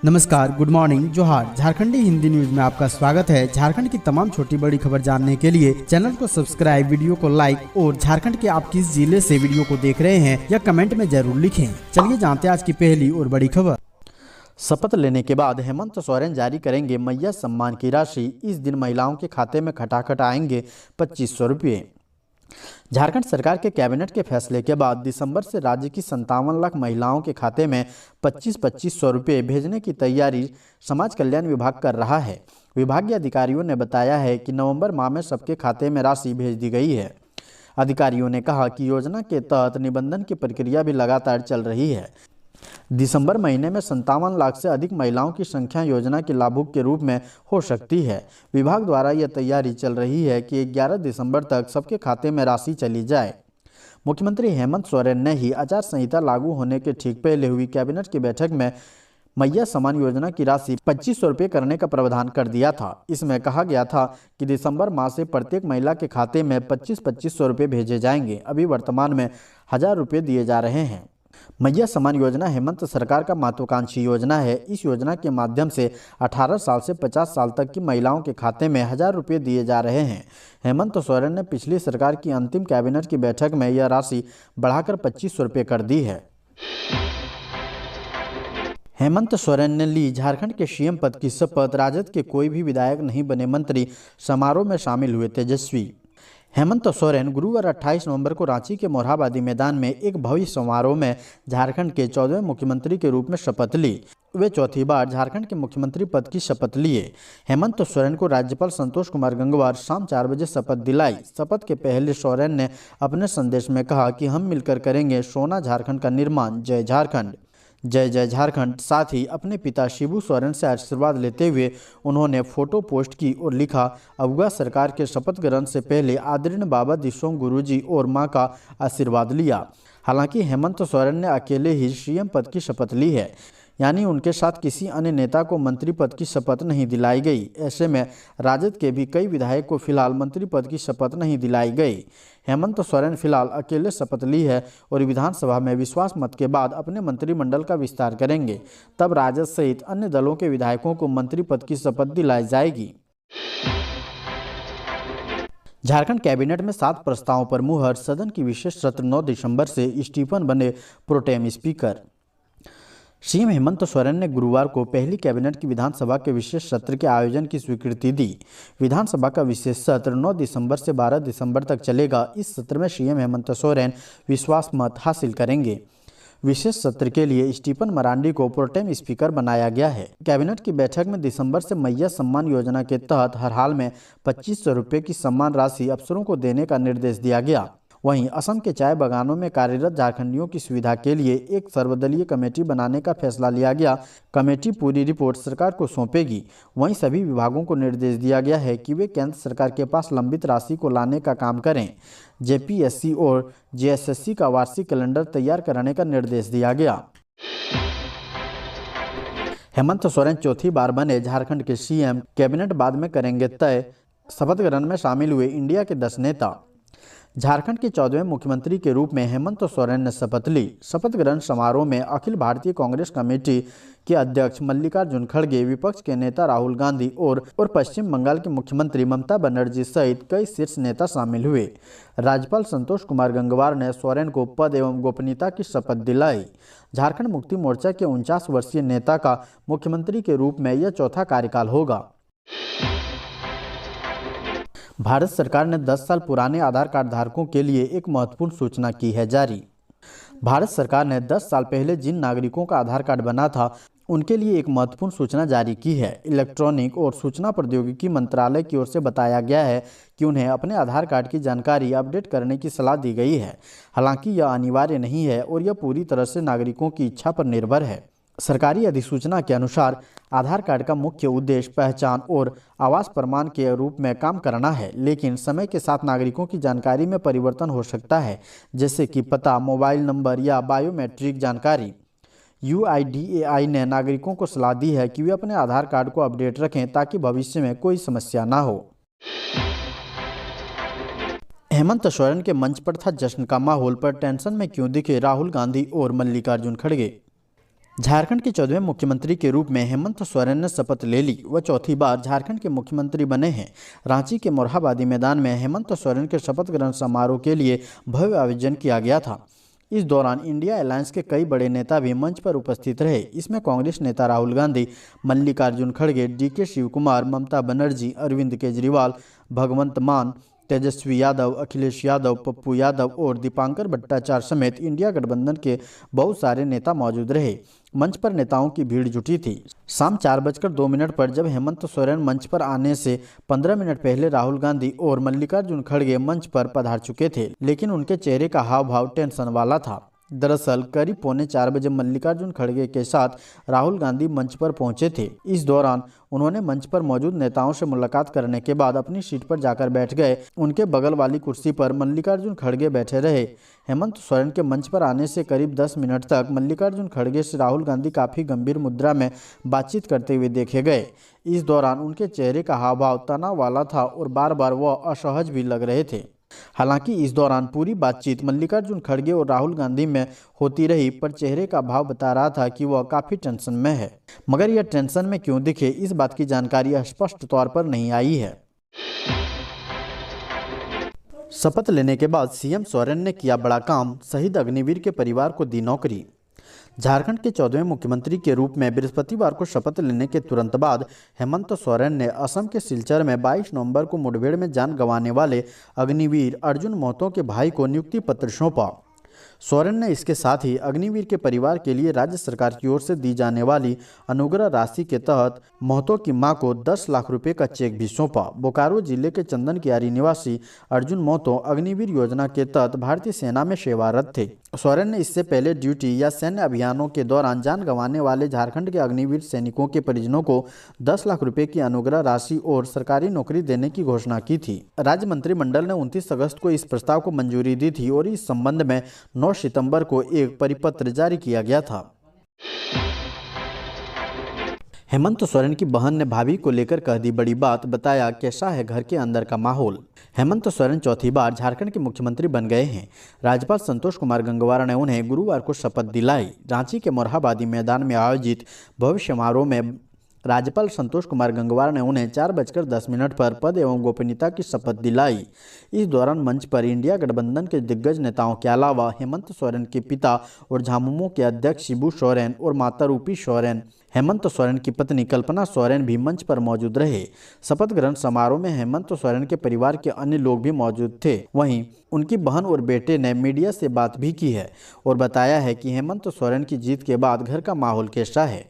नमस्कार, good morning, जोहार। झारखंडी Hindi news में आपका स्वागत है। झारखंड की तमाम छोटी बड़ी खबर जानने के लिए चैनल को सब्सक्राइब, वीडियो को लाइक और झारखंड के आप किस जिले से वीडियो को देख रहे हैं या कमेंट में जरूर लिखें। चलिए जानते हैं आज की पहली और बड़ी खबर। शपथ लेने के बाद हेमंत सोरेन जारी करेंगे मैया सम्मान की राशि। इस दिन महिलाओं के खाते में खटाखट आएंगे 2500 रुपये। झारखंड सरकार के कैबिनेट के फैसले के बाद दिसंबर से राज्य की 57 लाख महिलाओं के खाते में 2500 रुपये भेजने की तैयारी समाज कल्याण विभाग कर रहा है। विभागीय अधिकारियों ने बताया है कि नवंबर माह में सबके खाते में राशि भेज दी गई है। अधिकारियों ने कहा कि योजना के तहत निबंधन की प्रक्रिया भी लगातार चल रही है। दिसंबर महीने में 57 लाख से अधिक महिलाओं की संख्या योजना के लाभुक के रूप में हो सकती है। विभाग द्वारा यह तैयारी चल रही है कि 11 दिसंबर तक सबके खाते में राशि चली जाए। मुख्यमंत्री हेमंत सोरेन ने ही आचार संहिता लागू होने के ठीक पहले हुई कैबिनेट की बैठक में मैया सम्मान योजना की राशि 2500 रुपये करने का प्रावधान कर दिया था। इसमें कहा गया था कि दिसंबर माह से प्रत्येक महिला के खाते में 2500 रुपये भेजे जाएंगे। अभी वर्तमान में 1000 रुपये दिए जा रहे हैं। मैया सम्मान योजना हेमंत सरकार का महत्वाकांक्षी योजना है। इस योजना के माध्यम से 18 साल से 50 साल तक की महिलाओं के खाते में 1000 रुपये दिए जा रहे हैं। हेमंत सोरेन ने पिछली सरकार की अंतिम कैबिनेट की बैठक में यह राशि बढ़ाकर 2500 रुपये कर दी है। हेमंत सोरेन ने ली झारखंड के सीएम पद की शपथ। राजद के कोई भी विधायक नहीं बने मंत्री, समारोह में शामिल हुए तेजस्वी। हेमंत सोरेन गुरुवार 28 नवंबर को रांची के मोरहाबादी मैदान में एक भव्य समारोह में झारखंड के 14वें मुख्यमंत्री के रूप में शपथ ली। वे चौथी बार झारखंड के मुख्यमंत्री पद की शपथ लिए। हेमंत सोरेन को राज्यपाल संतोष कुमार गंगवार शाम 4 बजे शपथ दिलाई। शपथ के पहले सोरेन ने अपने संदेश में कहा कि हम मिलकर करेंगे सोना झारखंड का निर्माण। जय झारखंड, जय जय झारखंड। साथ ही अपने पिता शिबू सोरेन से आशीर्वाद लेते हुए उन्होंने फोटो पोस्ट की और लिखा, अगुआ सरकार के शपथ ग्रहण से पहले आदरणीय बाबा दिसोंग गुरुजी और मां का आशीर्वाद लिया। हालांकि हेमंत सोरेन ने अकेले ही सीएम पद की शपथ ली है, यानी उनके साथ किसी अन्य नेता को मंत्री पद की शपथ नहीं दिलाई गई। ऐसे में राजद के भी कई विधायक को फिलहाल मंत्री पद की शपथ नहीं दिलाई गई। हेमंत सोरेन फिलहाल अकेले शपथ ली है और विधानसभा में विश्वास मत के बाद अपने मंत्रिमंडल का विस्तार करेंगे। तब राजद सहित अन्य दलों के विधायकों को मंत्री पद की शपथ दिलाई जाएगी। झारखंड कैबिनेट में 7 प्रस्तावों पर मुहर। सदन की विशेष सत्र 9 दिसंबर से। स्टीफन बने pro tem speaker. CM Hemant Soren ने गुरुवार को पहली कैबिनेट की विधानसभा के विशेष सत्र के आयोजन की स्वीकृति दी। विधानसभा का विशेष सत्र 9 दिसंबर से 12 दिसंबर तक चलेगा। इस सत्र में सीएम हेमंत सोरेन विश्वास मत हासिल करेंगे। विशेष सत्र के लिए स्टीफन मरांडी को प्रोटेम स्पीकर बनाया गया है। कैबिनेट की बैठक में दिसंबर से मैया सम्मान योजना के तहत हर हाल में 2500 रुपये की सम्मान राशि अफसरों को देने का निर्देश दिया गया। वहीं असम के चाय बागानों में कार्यरत झारखंडियों की सुविधा के लिए एक सर्वदलीय कमेटी बनाने का फैसला लिया गया। कमेटी पूरी रिपोर्ट सरकार को सौंपेगी। वहीं सभी विभागों को निर्देश दिया गया है कि वे केंद्र सरकार के पास लंबित राशि को लाने का काम करें। जेपीएससी और जेएसएससी का वार्षिक कैलेंडर तैयार कराने का निर्देश दिया गया। हेमंत सोरेन चौथी बार बने झारखंड के सीएम। कैबिनेट बाद में करेंगे तय। शपथ ग्रहण में शामिल हुए इंडिया के 10 नेता। झारखंड के 14वें मुख्यमंत्री के रूप में हेमंत सोरेन ने शपथ ली। शपथ ग्रहण समारोह में अखिल भारतीय कांग्रेस कमेटी के अध्यक्ष मल्लिकार्जुन खड़गे, विपक्ष के नेता राहुल गांधी और पश्चिम बंगाल के मुख्यमंत्री ममता बनर्जी सहित कई शीर्ष नेता शामिल हुए। राज्यपाल संतोष कुमार गंगवार ने सोरेन को पद एवं गोपनीयता की शपथ दिलाई। झारखंड मुक्ति मोर्चा के 49 वर्षीय नेता का मुख्यमंत्री के रूप में यह चौथा कार्यकाल होगा। भारत सरकार ने 10 साल पुराने आधार कार्ड धारकों के लिए एक महत्वपूर्ण सूचना की है जारी। भारत सरकार ने 10 साल पहले जिन नागरिकों का आधार कार्ड बना था, उनके लिए एक महत्वपूर्ण सूचना जारी की है। इलेक्ट्रॉनिक और सूचना प्रौद्योगिकी मंत्रालय की ओर से बताया गया है कि उन्हें अपने आधार कार्ड की जानकारी अपडेट करने की सलाह दी गई है। हालांकि यह अनिवार्य नहीं है और यह पूरी तरह से नागरिकों की इच्छा पर निर्भर है। सरकारी अधिसूचना के अनुसार आधार कार्ड का मुख्य उद्देश्य पहचान और आवास प्रमाण के रूप में काम करना है, लेकिन समय के साथ नागरिकों की जानकारी में परिवर्तन हो सकता है, जैसे कि पता, मोबाइल नंबर या बायोमेट्रिक जानकारी। यूआईडीएआई ने नागरिकों को सलाह दी है कि वे अपने आधार कार्ड को अपडेट रखें ताकि भविष्य में कोई समस्या ना हो। हेमंत सोरेन के मंच पर था जश्न का माहौल, पर टेंशन में क्यों दिखे राहुल गांधी और मल्लिकार्जुन खड़गे। झारखंड के 14वें मुख्यमंत्री के रूप में हेमंत सोरेन ने शपथ ले ली। वह चौथी बार झारखंड के मुख्यमंत्री बने हैं। रांची के मोरहाबादी मैदान में हेमंत सोरेन के शपथ ग्रहण समारोह के लिए भव्य आयोजन किया गया था। इस दौरान इंडिया अलायंस के कई बड़े नेता भी मंच पर उपस्थित रहे। इसमें कांग्रेस नेता राहुल गांधी, मल्लिकार्जुन खड़गे, डीके शिव कुमार, ममता बनर्जी, अरविंद केजरीवाल, भगवंत मान, तेजस्वी यादव, अखिलेश यादव, पप्पू यादव और दीपांकर भट्टाचार्य समेत इंडिया गठबंधन के बहुत सारे नेता मौजूद रहे। मंच पर नेताओं की भीड़ जुटी थी। शाम 4:02 पर जब हेमंत सोरेन मंच पर आने से 15 मिनट पहले राहुल गांधी और मल्लिकार्जुन खड़गे मंच पर पधार चुके थे, लेकिन उनके चेहरे का हाव भाव टेंशन वाला था। दरअसल करीब 3:45 बजे मल्लिकार्जुन खड़गे के साथ राहुल गांधी मंच पर पहुंचे थे। इस दौरान उन्होंने मंच पर मौजूद नेताओं से मुलाकात करने के बाद अपनी सीट पर जाकर बैठ गए। उनके बगल वाली कुर्सी पर मल्लिकार्जुन खड़गे बैठे रहे। हेमंत सोरेन के मंच पर आने से करीब 10 मिनट तक मल्लिकार्जुन खड़गे से राहुल गांधी काफ़ी गंभीर मुद्रा में बातचीत करते हुए देखे गए। इस दौरान उनके चेहरे का हाव भाव तनाव वाला था और बार बार वह असहज भी लग रहे थे। हालांकि इस दौरान पूरी बातचीत मल्लिकार्जुन खड़गे और राहुल गांधी में होती रही, पर चेहरे का भाव बता रहा था कि वह काफ़ी टेंशन में है। मगर यह टेंशन में क्यों दिखे, इस बात की जानकारी स्पष्ट तौर पर नहीं आई है। शपथ लेने के बाद सीएम सोरेन ने किया बड़ा काम, शहीद अग्निवीर के परिवार को दी नौकरी। झारखंड के 14वें मुख्यमंत्री के रूप में बृहस्पतिवार को शपथ लेने के तुरंत बाद हेमंत सोरेन ने असम के सिलचर में 22 नवंबर को मुठभेड़ में जान गंवाने वाले अग्निवीर अर्जुन महतो के भाई को नियुक्ति पत्र सौंपा। सोरेन ने इसके साथ ही अग्निवीर के परिवार के लिए राज्य सरकार की ओर से दी जाने वाली अनुग्रह राशि के तहत महतो की मां को 10 लाख रुपए का चेक भी सौंपा। बोकारो जिले के चंदन कियारी निवासी अर्जुन महतो अग्निवीर योजना के तहत भारतीय सेना में सेवारत थे। सोरेन ने इससे पहले ड्यूटी या सैन्य अभियानों के दौरान जान गंवाने वाले झारखंड के अग्निवीर सैनिकों के परिजनों को 10 लाख रुपए की अनुग्रह राशि और सरकारी नौकरी देने की घोषणा की थी। राज्य मंत्रिमंडल ने 29 अगस्त को इस प्रस्ताव को मंजूरी दी थी और इस संबंध में 9 सितंबर को एक परिपत्र जारी किया गया था। हेमंत सोरेन की बहन ने भाभी को लेकर कह दी बड़ी बात, बताया कैसा है घर के अंदर का माहौल। हेमंत सोरेन चौथी बार झारखंड के मुख्यमंत्री बन गए हैं। राज्यपाल संतोष कुमार गंगवार ने उन्हें गुरुवार को शपथ दिलाई। रांची के मोरहाबादी मैदान में आयोजित भव्य समारोह में राज्यपाल संतोष कुमार गंगवार ने उन्हें 4:10 पर पद एवं गोपनीयता की शपथ दिलाई। इस दौरान मंच पर इंडिया गठबंधन के दिग्गज नेताओं के अलावा हेमंत सोरेन के पिता और झामुमो के अध्यक्ष शिबू सोरेन और माता रूपी सोरेन, हेमंत सोरेन की पत्नी कल्पना सोरेन भी मंच पर मौजूद रहे। शपथ ग्रहण समारोह में हेमंत सोरेन के परिवार के अन्य लोग भी मौजूद थे। वहीं उनकी बहन और बेटे ने मीडिया से बात भी की है और बताया है कि हेमंत सोरेन की जीत के बाद घर का माहौल कैसा है।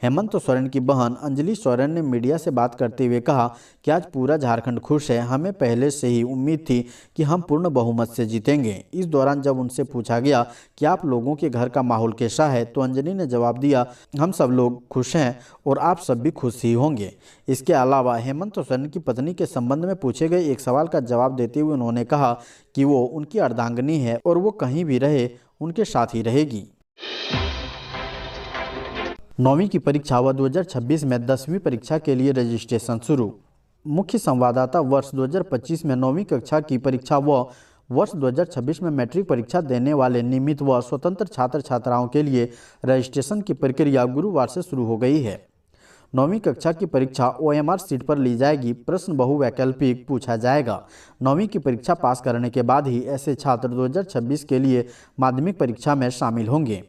हेमंत सोरेन की बहन अंजलि सोरेन ने मीडिया से बात करते हुए कहा कि आज पूरा झारखंड खुश है। हमें पहले से ही उम्मीद थी कि हम पूर्ण बहुमत से जीतेंगे। इस दौरान जब उनसे पूछा गया कि आप लोगों के घर का माहौल कैसा है, तो अंजलि ने जवाब दिया, हम सब लोग खुश हैं और आप सब भी खुश ही होंगे। इसके अलावा हेमंत सोरेन की पत्नी के संबंध में पूछे गए एक सवाल का जवाब देते हुए उन्होंने कहा कि वो उनकी अर्धांगिनी है और वो कहीं भी रहे उनके साथ ही रहेगी। 9वीं की परीक्षा व 2026 में 10वीं परीक्षा के लिए रजिस्ट्रेशन शुरू। मुख्य संवाददाता वर्ष 2025 में 9वीं कक्षा की परीक्षा व वर्ष 2026 में मैट्रिक परीक्षा देने वाले नियमित व स्वतंत्र छात्र छात्राओं के लिए रजिस्ट्रेशन की प्रक्रिया गुरुवार से शुरू हो गई है। 9वीं कक्षा की परीक्षा OMR सीट पर ली जाएगी। प्रश्न बहुवैकल्पिक पूछा जाएगा। 9वीं की परीक्षा पास करने के बाद ही ऐसे छात्र 2026 के लिए माध्यमिक परीक्षा में शामिल होंगे।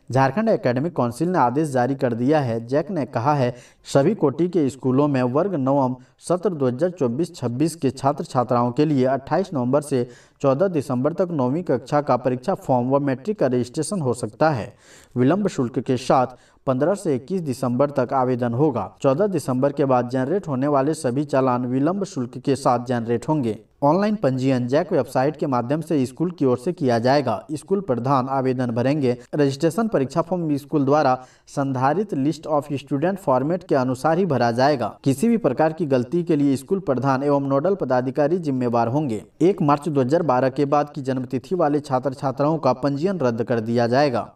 झारखंड एकेडमिक काउंसिल ने आदेश जारी कर दिया है। जैक ने कहा है सभी कोटि के स्कूलों में वर्ग 9 सत्र 2024-26 के छात्र छात्राओं के लिए 28 नवंबर से 14 दिसंबर तक 9वीं कक्षा का परीक्षा फॉर्म व मैट्रिक का रजिस्ट्रेशन हो सकता है। विलंब शुल्क के साथ 15 से 21 दिसंबर तक आवेदन होगा। 14 दिसंबर के बाद जनरेट होने वाले सभी चालान विलंब शुल्क के साथ जनरेट होंगे। ऑनलाइन पंजीयन जैक वेबसाइट के माध्यम से स्कूल की ओर से किया जाएगा। स्कूल प्रधान आवेदन भरेंगे। रजिस्ट्रेशन परीक्षा फॉर्म स्कूल द्वारा संधारित लिस्ट ऑफ स्टूडेंट फॉर्मेट के अनुसार ही भरा जाएगा। किसी भी प्रकार की गलती के लिए स्कूल प्रधान एवं नोडल पदाधिकारी जिम्मेवार होंगे। 1 मार्च 2012 के बाद की जन्मतिथि वाले छात्र छात्राओं का पंजीयन रद्द कर दिया जाएगा।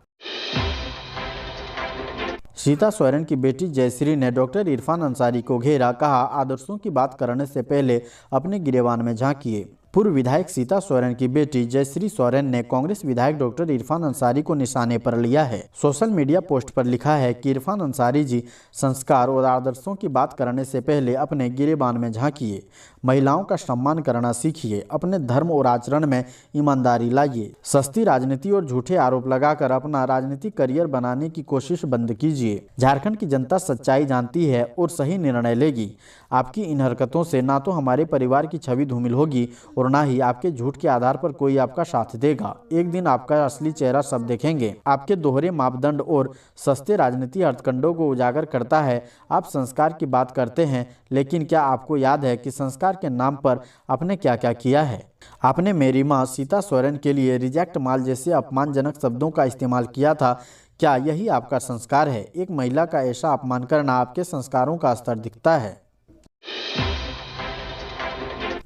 सीता सोरेन की बेटी जयश्री ने डॉक्टर इरफान अंसारी को घेरा, कहा आदर्शों की बात करने से पहले अपने गिरेबान में झांकिए। पूर्व विधायक सीता सोरेन की बेटी जयश्री सोरेन ने कांग्रेस विधायक डॉक्टर इरफान अंसारी को निशाने पर लिया है। सोशल मीडिया पोस्ट पर लिखा है कि इरफान अंसारी जी, संस्कार और आदर्शों की बात करने से पहले अपने गिरेबान में झांकिए, महिलाओं का सम्मान करना सीखिए, अपने धर्म और आचरण में ईमानदारी लाइए, सस्ती राजनीति और झूठे आरोप लगाकर अपना राजनीतिक करियर बनाने की कोशिश बंद कीजिए। झारखंड की जनता सच्चाई जानती है और सही निर्णय लेगी। आपकी इन हरकतों से ना तो हमारे परिवार की छवि धूमिल होगी और ना ही आपके झूठ के आधार पर कोई आपका साथ देगा। एक दिन आपका असली चेहरा सब देखेंगे। आपके दोहरे मापदंड और सस्ते राजनीति हथकंडों को उजागर करता है। आप संस्कार की बात करते हैं, लेकिन क्या आपको याद है कि संस्कार के नाम पर आपने क्या क्या किया है? आपने मेरी मां सीता सोरेन के लिए रिजेक्ट माल जैसे अपमानजनक शब्दों का इस्तेमाल किया था। क्या यही आपका संस्कार है? एक महिला का ऐसा अपमान करना आपके संस्कारों का स्तर दिखता है।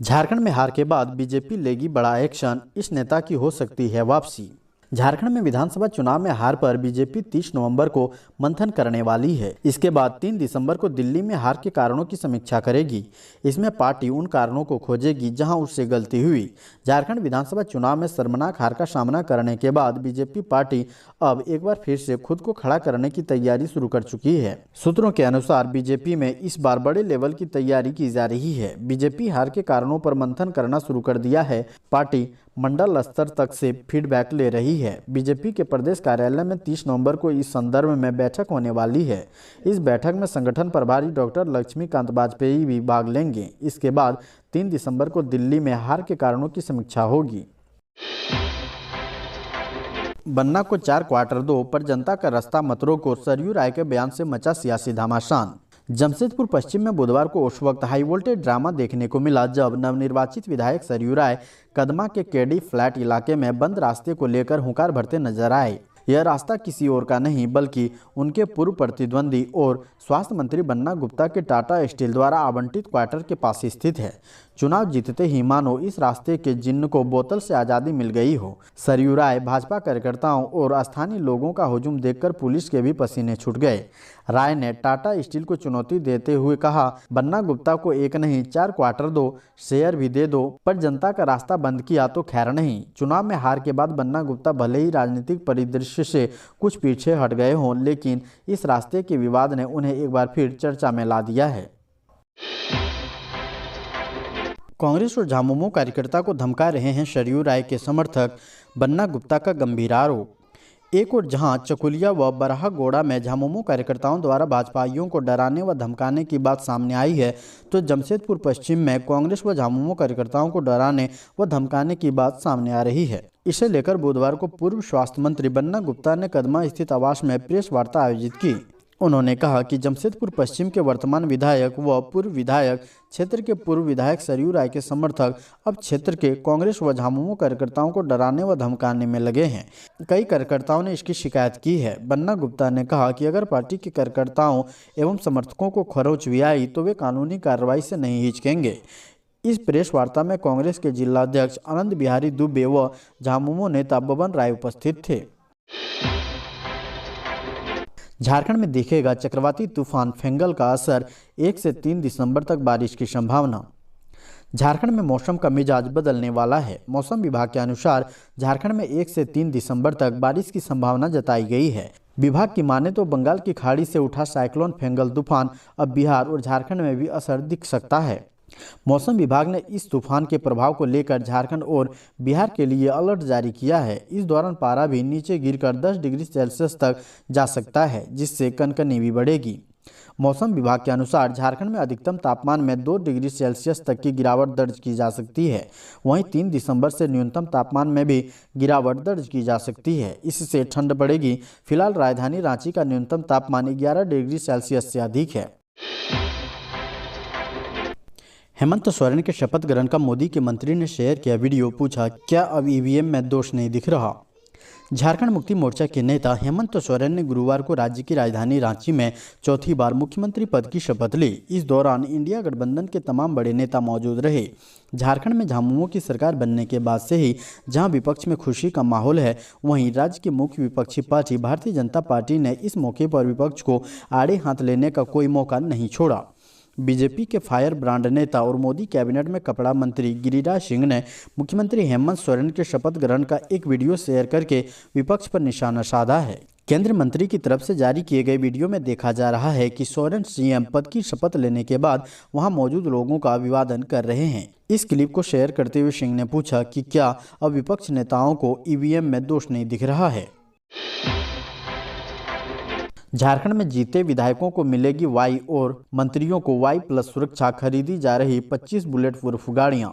झारखंड में हार के बाद बीजेपी लेगी बड़ा एक्शन, इस नेता की हो सकती है वापसी। झारखंड में विधानसभा चुनाव में हार पर बीजेपी 30 नवंबर को मंथन करने वाली है। इसके बाद 3 दिसंबर को दिल्ली में हार के कारणों की समीक्षा करेगी। इसमें पार्टी उन कारणों को खोजेगी जहां उससे गलती हुई। झारखंड विधानसभा चुनाव में शर्मनाक हार का सामना करने के बाद बीजेपी पार्टी अब एक बार फिर से खुद को खड़ा करने की तैयारी शुरू कर चुकी है। सूत्रों के अनुसार बीजेपी में इस बार बड़े लेवल की तैयारी की जा रही है। बीजेपी हार के कारणों पर मंथन करना शुरू कर दिया है। पार्टी मंडल स्तर तक से फीडबैक ले रही है। बीजेपी के प्रदेश कार्यालय में 30 नवंबर को इस संदर्भ में बैठक होने वाली है। इस बैठक में संगठन प्रभारी डॉक्टर लक्ष्मीकांत वाजपेयी भी भाग लेंगे। इसके बाद 3 दिसंबर को दिल्ली में हार के कारणों की समीक्षा होगी। बन्ना को 4 क्वार्टर दो पर जनता का रास्ता मत रोको, सरयू राय के बयान से मचा सियासी घमासान। जमशेदपुर पश्चिम में बुधवार को उस वक्त हाई वोल्टेज ड्रामा देखने को मिला जब नवनिर्वाचित विधायक सरयू राय कदमा के केडी फ्लैट इलाके में बंद रास्ते को लेकर हुंकार भरते नजर आए। यह रास्ता किसी और का नहीं बल्कि उनके पूर्व प्रतिद्वंदी और स्वास्थ्य मंत्री बन्ना गुप्ता के टाटा स्टील द्वारा आवंटित क्वार्टर के पास स्थित है। चुनाव जीतते ही मानो इस रास्ते के जिन्न को बोतल से आज़ादी मिल गई हो। सरयू राय भाजपा कार्यकर्ताओं और स्थानीय लोगों का हुजूम देखकर पुलिस के भी पसीने छूट गए। राय ने टाटा स्टील को चुनौती देते हुए कहा, बन्ना गुप्ता को एक नहीं 4 क्वार्टर दो, शेयर भी दे दो, पर जनता का रास्ता बंद किया तो खैर नहीं। चुनाव में हार के बाद बन्ना गुप्ता भले ही राजनीतिक परिदृश्य से कुछ पीछे हट गए हों, लेकिन इस रास्ते के विवाद ने उन्हें एक बार फिर चर्चा में ला दिया है। कांग्रेस और झामुमो कार्यकर्ता को धमका रहे हैं सरयू राय के समर्थक, बन्ना गुप्ता का गंभीर आरोप। एक और जहां चकुलिया व बराहगोड़ा में झामुमो कार्यकर्ताओं द्वारा भाजपाइयों को डराने व धमकाने की बात सामने आई है, तो जमशेदपुर पश्चिम में कांग्रेस व झामुमो कार्यकर्ताओं को डराने व धमकाने की बात सामने आ रही है। इसे लेकर बुधवार को पूर्व स्वास्थ्य मंत्री बन्ना गुप्ता ने कदमा स्थित आवास में प्रेस वार्ता आयोजित की। उन्होंने कहा कि जमशेदपुर पश्चिम के वर्तमान विधायक व पूर्व विधायक, क्षेत्र के पूर्व विधायक सरयू राय के समर्थक अब क्षेत्र के कांग्रेस व झामुमो कार्यकर्ताओं को डराने व धमकाने में लगे हैं। कई कार्यकर्ताओं ने इसकी शिकायत की है। बन्ना गुप्ता ने कहा कि अगर पार्टी के कार्यकर्ताओं एवं समर्थकों को खरोच भी आई तो वे कानूनी कार्रवाई से नहीं हिचकेंगे। इस प्रेस वार्ता में कांग्रेस के जिलाध्यक्ष आनंद बिहारी दुबे व झामुमो नेता बबन राय उपस्थित थे। झारखंड में दिखेगा चक्रवाती तूफान फेंगल का असर, 1 से 3 दिसंबर तक बारिश की संभावना। झारखंड में मौसम का मिजाज बदलने वाला है। मौसम विभाग के अनुसार झारखंड में 1 से 3 दिसंबर तक बारिश की संभावना जताई गई है। विभाग की माने तो बंगाल की खाड़ी से उठा साइक्लोन फेंगल तूफान अब बिहार और झारखंड में भी असर दिख सकता है। मौसम विभाग ने इस तूफान के प्रभाव को लेकर झारखंड और बिहार के लिए अलर्ट जारी किया है। इस दौरान पारा भी नीचे गिरकर 10 डिग्री सेल्सियस तक जा सकता है, जिससे कनकनी भी बढ़ेगी। मौसम विभाग के अनुसार झारखंड में अधिकतम तापमान में 2 डिग्री सेल्सियस तक की गिरावट दर्ज की जा सकती है। वहीं 3 दिसंबर से न्यूनतम तापमान में भी गिरावट दर्ज की जा सकती है। इससे ठंड बढ़ेगी। फिलहाल राजधानी रांची का न्यूनतम तापमान 11 डिग्री सेल्सियस से अधिक है। हेमंत सोरेन के शपथ ग्रहण का मोदी के मंत्री ने शेयर किया वीडियो, पूछा क्या अब ईवीएम में दोष नहीं दिख रहा। झारखंड मुक्ति मोर्चा के नेता हेमंत सोरेन ने गुरुवार को राज्य की राजधानी रांची में चौथी बार मुख्यमंत्री पद की शपथ ली। इस दौरान इंडिया गठबंधन के तमाम बड़े नेता मौजूद रहे। झारखंड में झामुमो की सरकार बनने के बाद से ही जहां विपक्ष में खुशी का माहौल है, वहीं राज्य की मुख्य विपक्षी पार्टी भारतीय जनता पार्टी ने इस मौके पर विपक्ष को आड़े हाथ लेने का कोई मौका नहीं छोड़ा। बीजेपी के फायर ब्रांड नेता और मोदी कैबिनेट में कपड़ा मंत्री गिरिराज सिंह ने मुख्यमंत्री हेमंत सोरेन के शपथ ग्रहण का एक वीडियो शेयर करके विपक्ष पर निशाना साधा है। केंद्रीय मंत्री की तरफ से जारी किए गए वीडियो में देखा जा रहा है कि सोरेन सीएम पद की शपथ लेने के बाद वहां मौजूद लोगों का अभिवादन कर रहे हैं। इस क्लिप को शेयर करते हुए सिंह ने पूछा कि क्या अब विपक्ष नेताओं को ईवीएम में दोष नहीं दिख रहा है। झारखंड में जीते विधायकों को मिलेगी वाई और मंत्रियों को वाई+ सुरक्षा, खरीदी जा रही 25 बुलेट प्रूफ गाड़ियां।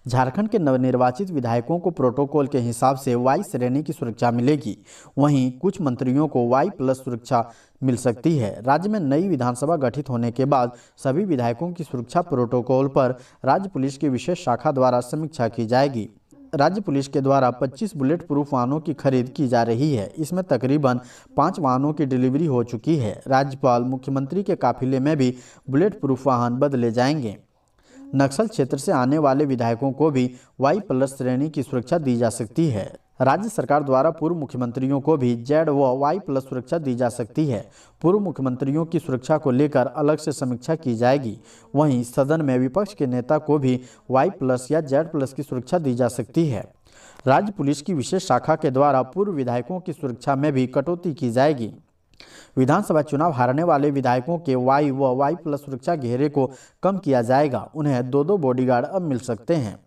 झारखंड के नवनिर्वाचित विधायकों को प्रोटोकॉल के हिसाब से वाई श्रेणी की सुरक्षा मिलेगी, वहीं कुछ मंत्रियों को वाई+ सुरक्षा मिल सकती है। राज्य में नई विधानसभा गठित होने के बाद सभी विधायकों की सुरक्षा प्रोटोकॉल पर राज्य पुलिस की विशेष शाखा द्वारा समीक्षा की जाएगी। राज्य पुलिस के द्वारा 25 बुलेट प्रूफ वाहनों की खरीद की जा रही है। इसमें तकरीबन 5 वाहनों की डिलीवरी हो चुकी है। राज्यपाल, मुख्यमंत्री के काफिले में भी बुलेट प्रूफ वाहन बदले जाएंगे। नक्सल क्षेत्र से आने वाले विधायकों को भी वाई+ श्रेणी की सुरक्षा दी जा सकती है। राज्य सरकार द्वारा पूर्व मुख्यमंत्रियों को भी जेड व वाई+ सुरक्षा दी जा सकती है। पूर्व मुख्यमंत्रियों की सुरक्षा को लेकर अलग से समीक्षा की जाएगी। वहीं सदन में विपक्ष के नेता को भी वाई+ या जेड+ की सुरक्षा दी जा सकती है। राज्य पुलिस की विशेष शाखा के द्वारा पूर्व विधायकों की सुरक्षा में भी कटौती की जाएगी। विधानसभा चुनाव हारने वाले विधायकों के वाई व वाई+ सुरक्षा घेरे को कम किया जाएगा। उन्हें 2-2 बॉडीगार्ड अब मिल सकते हैं।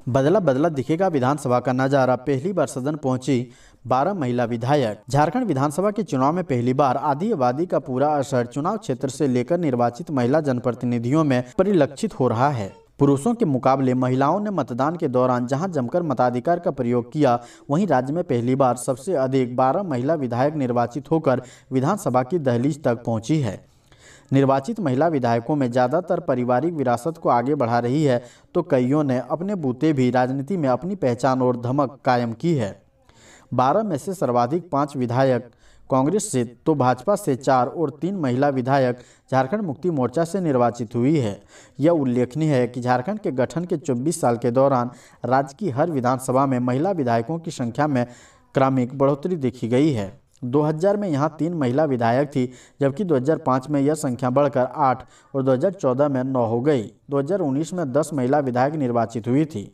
बदला बदला दिखेगा विधानसभा का नजारा। पहली बार सदन पहुंची 12 महिला विधायक। झारखंड विधानसभा के चुनाव में पहली बार आधी आबादी का पूरा असर चुनाव क्षेत्र से लेकर निर्वाचित महिला जनप्रतिनिधियों में परिलक्षित हो रहा है। पुरुषों के मुकाबले महिलाओं ने मतदान के दौरान जहां जमकर मताधिकार का प्रयोग किया, वहीं राज्य में पहली बार सबसे अधिक 12 महिला विधायक निर्वाचित होकर विधानसभा की दहलीज तक पहुंची है। निर्वाचित महिला विधायकों में ज़्यादातर पारिवारिक विरासत को आगे बढ़ा रही है, तो कईयों ने अपने बूते भी राजनीति में अपनी पहचान और धमक कायम की है। 12 में से सर्वाधिक 5 विधायक कांग्रेस से, तो भाजपा से 4 और 3 महिला विधायक झारखंड मुक्ति मोर्चा से निर्वाचित हुई है। यह उल्लेखनीय है कि झारखंड के गठन के 24 साल के दौरान राज्य की हर विधानसभा में महिला विधायकों की संख्या में क्रमिक बढ़ोतरी देखी गई है। 2000 में यहाँ 3 महिला विधायक थी, जबकि 2005 में यह संख्या बढ़कर 8 और 2014 में 9 हो गई। 2019 में 10 महिला विधायक निर्वाचित हुई थी।